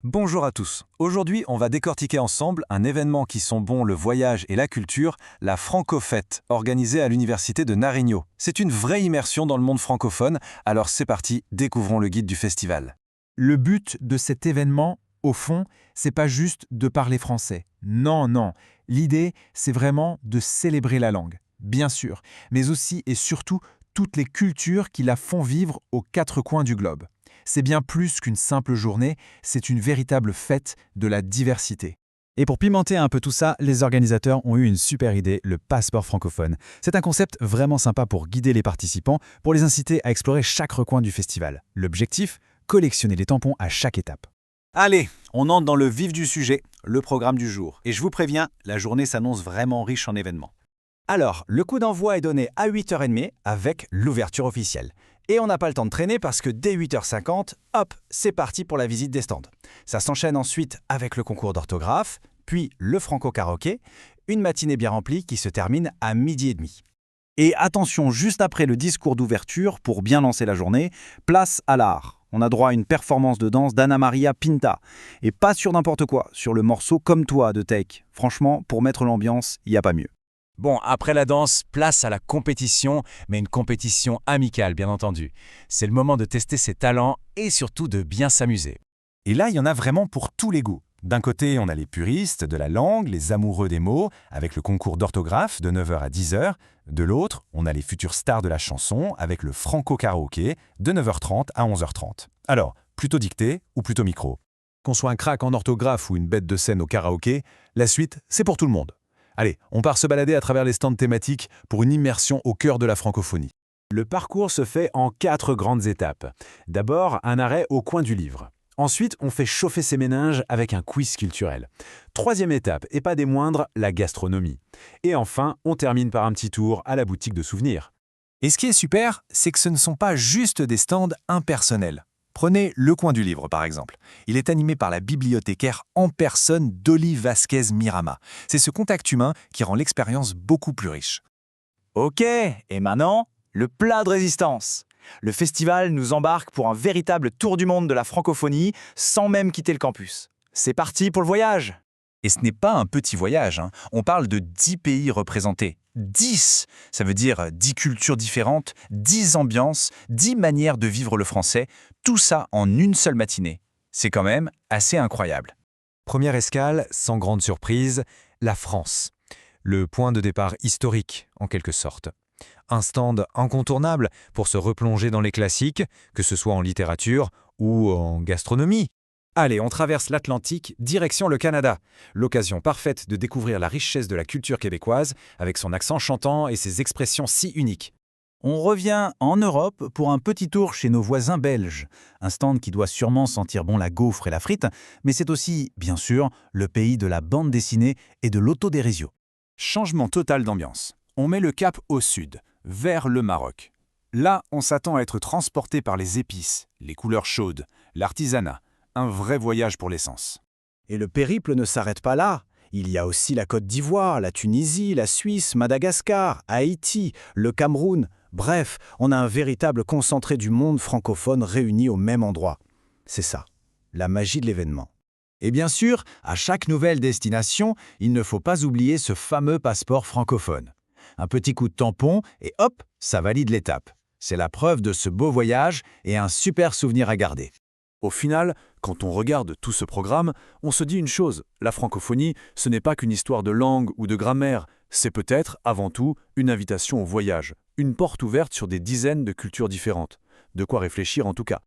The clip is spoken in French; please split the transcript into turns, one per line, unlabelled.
Bonjour à tous. Aujourd'hui, on va décortiquer ensemble un événement qui sent bon le voyage et la culture, la Franco-Fête, organisée à l'université de Nariño. C'est une vraie immersion dans le monde francophone, alors c'est parti, découvrons le guide du festival.
Le but de cet événement, au fond, c'est pas juste de parler français. Non, non. L'idée, c'est vraiment de célébrer la langue, bien sûr, mais aussi et surtout toutes les cultures qui la font vivre aux quatre coins du globe. C'est bien plus qu'une simple journée, c'est une véritable fête de la diversité.
Et pour pimenter un peu tout ça, les organisateurs ont eu une super idée, le passeport francophone. C'est un concept vraiment sympa pour guider les participants, pour les inciter à explorer chaque recoin du festival. L'objectif, collectionner les tampons à chaque étape.
Allez, on entre dans le vif du sujet, le programme du jour. Et je vous préviens, la journée s'annonce vraiment riche en événements.
Alors, le coup d'envoi est donné à 8h30 avec l'ouverture officielle. Et on n'a pas le temps de traîner parce que dès 8h50, hop, c'est parti pour la visite des stands. Ça s'enchaîne ensuite avec le concours d'orthographe, puis le franco-karaoké, une matinée bien remplie qui se termine à 12h30.
Et attention, juste après le discours d'ouverture, pour bien lancer la journée, place à l'art. On a droit à une performance de danse d'Anna Maria Pinta. Et pas sur n'importe quoi, sur le morceau Comme toi de Take. Franchement, pour mettre l'ambiance, il n'y a pas mieux.
Bon, après la danse, place à la compétition, mais une compétition amicale, bien entendu. C'est le moment de tester ses talents et surtout de bien s'amuser.
Et là, il y en a vraiment pour tous les goûts. D'un côté, on a les puristes de la langue, les amoureux des mots, avec le concours d'orthographe de 9h à 10h. De l'autre, on a les futures stars de la chanson, avec le franco-karaoké de 9h30 à 11h30. Alors, plutôt dicté ou plutôt micro?
Qu'on soit un crack en orthographe ou une bête de scène au karaoké, la suite, c'est pour tout le monde. Allez, on part se balader à travers les stands thématiques pour une immersion au cœur de la francophonie.
Le parcours se fait en 4 grandes étapes. D'abord, un arrêt au coin du livre. Ensuite, on fait chauffer ses méninges avec un quiz culturel. Troisième étape, et pas des moindres, la gastronomie. Et enfin, on termine par un petit tour à la boutique de souvenirs.
Et ce qui est super, c'est que ce ne sont pas juste des stands impersonnels. Prenez le coin du livre, par exemple. Il est animé par la bibliothécaire en personne Dolly Vasquez Mirama. C'est ce contact humain qui rend l'expérience beaucoup plus riche.
Ok, et maintenant, le plat de résistance. Le festival nous embarque pour un véritable tour du monde de la francophonie sans même quitter le campus. C'est parti pour le voyage!
Et ce n'est pas un petit voyage, hein. On parle de 10 pays représentés. 10! Ça veut dire 10 cultures différentes, 10 ambiances, 10 manières de vivre le français, tout ça en une seule matinée. C'est quand même assez incroyable.
Première escale, sans grande surprise, la France. Le point de départ historique, en quelque sorte. Un stand incontournable pour se replonger dans les classiques, que ce soit en littérature ou en gastronomie. Allez, on traverse l'Atlantique, direction le Canada. L'occasion parfaite de découvrir la richesse de la culture québécoise, avec son accent chantant et ses expressions si uniques.
On revient en Europe pour un petit tour chez nos voisins belges. Un stand qui doit sûrement sentir bon la gaufre et la frite, mais c'est aussi, bien sûr, le pays de la bande dessinée et de l'autodérision.
Changement total d'ambiance. On met le cap au sud, vers le Maroc. Là, on s'attend à être transporté par les épices, les couleurs chaudes, l'artisanat. Un vrai voyage pour l'essence.
Et le périple ne s'arrête pas là. Il y a aussi la Côte d'Ivoire, la Tunisie, la Suisse, Madagascar, Haïti, le Cameroun. Bref, on a un véritable concentré du monde francophone réuni au même endroit. C'est ça, la magie de l'événement. Et bien sûr, à chaque nouvelle destination, il ne faut pas oublier ce fameux passeport francophone. Un petit coup de tampon et hop, ça valide l'étape. C'est la preuve de ce beau voyage et un super souvenir à garder.
Au final, quand on regarde tout ce programme, on se dit une chose, la francophonie, ce n'est pas qu'une histoire de langue ou de grammaire, c'est peut-être, avant tout, une invitation au voyage, une porte ouverte sur des dizaines de cultures différentes. De quoi réfléchir en tout cas.